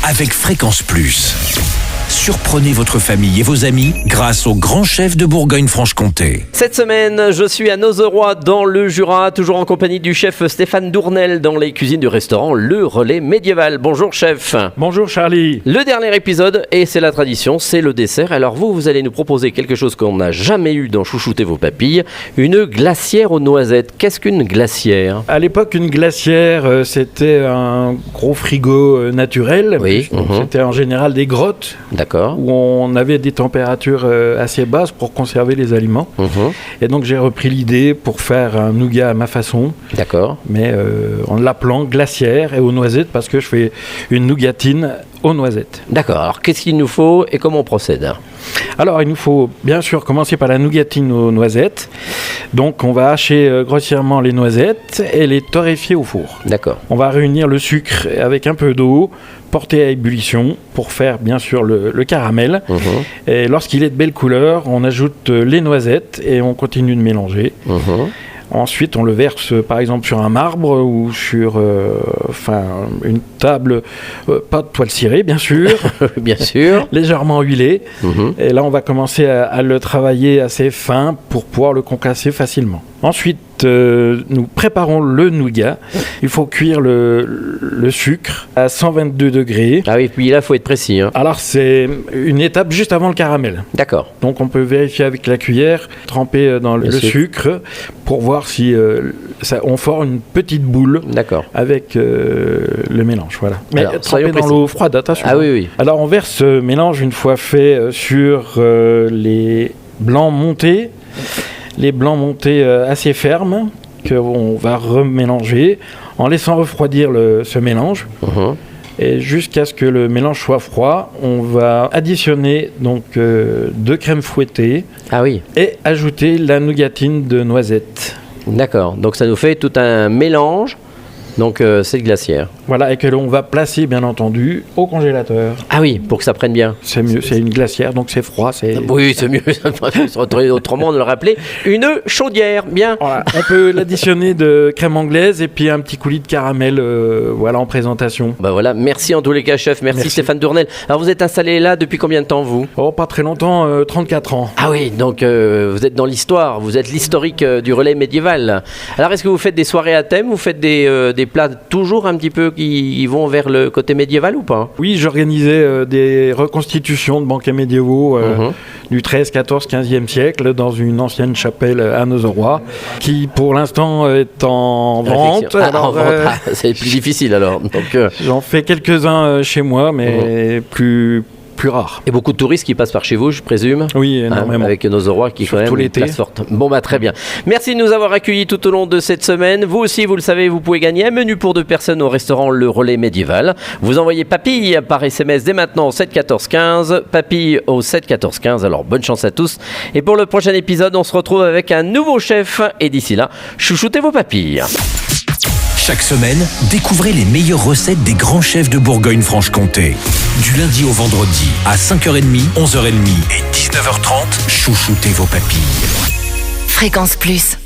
avec Fréquence Plus. Surprenez votre famille et vos amis grâce au grand chef de Bourgogne-Franche-Comté. Cette semaine, je suis à Nozeroy dans le Jura, toujours en compagnie du chef Stéphane Dournel dans les cuisines du restaurant Le Relais Médiéval. Bonjour chef. Bonjour Charlie. Le dernier épisode, et c'est la tradition, c'est le dessert. Alors vous allez nous proposer quelque chose qu'on n'a jamais eu dans Chouchouter vos papilles, une glacière aux noisettes. Qu'est-ce qu'une glacière ? À l'époque, une glacière, c'était un gros frigo naturel. Oui. C'était en général des grottes. D'accord. Où on avait des températures assez basses pour conserver les aliments. Et donc j'ai repris l'idée pour faire un nougat à ma façon. D'accord. Mais en l'appelant glacière et aux noisettes parce que je fais une nougatine aux noisettes. D'accord. Alors qu'est-ce qu'il nous faut et comment on procède ? Alors il nous faut bien sûr commencer par la nougatine aux noisettes. Donc on va hacher grossièrement les noisettes et les torréfier au four. D'accord. On va réunir le sucre avec un peu d'eau, porter à ébullition pour faire bien sûr le caramel. Et lorsqu'il est de belle couleur, on ajoute les noisettes et on continue de mélanger. Ensuite, on le verse par exemple sur un marbre ou sur une table, pas de toile cirée bien sûr, bien sûr, légèrement huilée. Et là, on va commencer à le travailler assez fin pour pouvoir le concasser facilement. Ensuite, nous préparons le nougat. Il faut cuire le sucre à 122 degrés. Ah oui, puis là, il faut être précis. Alors, c'est une étape juste avant le caramel. D'accord. Donc, on peut vérifier avec la cuillère, tremper dans le sucre pour voir si on forme une petite boule. D'accord. Avec le mélange. Voilà. Mais alors, tremper dans l'eau froide, attention. Ah oui. Alors, on verse ce mélange une fois fait sur les blancs montés. Les blancs montés assez fermes qu'on va remélanger en laissant refroidir ce mélange. Et jusqu'à ce que le mélange soit froid, on va additionner donc 2 crèmes fouettées. Ah oui. Et ajouter la nougatine de noisettes. D'accord. Donc ça nous fait tout un mélange. Donc c'est de glacière. Voilà, et que l'on va placer bien entendu au congélateur. Ah oui, pour que ça prenne bien. C'est mieux, c'est une glacière, donc c'est froid. Oui, c'est mieux. Autrement, de le rappeler. Une chaudière, bien. Voilà. On peut l'additionner de crème anglaise et puis un petit coulis de caramel en présentation. Bah voilà, merci en tous les cas, chef. Merci. Stéphane Dournel. Alors vous êtes installé là depuis combien de temps, vous ? Oh, pas très longtemps, 34 ans. Ah oui, donc vous êtes dans l'histoire, vous êtes l'historique du relais médiéval. Alors est-ce que vous faites des soirées à thème ? Vous faites des plats toujours un petit peu qui vont vers le côté médiéval ou pas ? Oui, j'organisais des reconstitutions de banquets médiévaux du 13, 14, 15e siècle dans une ancienne chapelle à Nozeroy qui pour l'instant est en vente. C'est plus difficile alors. Donc, j'en fais quelques-uns chez moi, mais plus rare. Et beaucoup de touristes qui passent par chez vous, je présume. Oui, énormément. Avec Nozeroy qui surtout quand même une place forte. Bon bah très bien. Merci de nous avoir accueillis tout au long de cette semaine. Vous aussi, vous le savez, vous pouvez gagner un menu pour 2 personnes au restaurant Le Relais Médiéval. Vous envoyez papille par SMS dès maintenant au 7 14 15. Papille au 7 14 15. Alors bonne chance à tous. Et pour le prochain épisode, on se retrouve avec un nouveau chef. Et d'ici là, chouchoutez vos papilles. Chaque semaine, découvrez les meilleures recettes des grands chefs de Bourgogne-Franche-Comté. Du lundi au vendredi, à 5h30, 11h30 et 19h30, chouchoutez vos papilles. Fréquence Plus.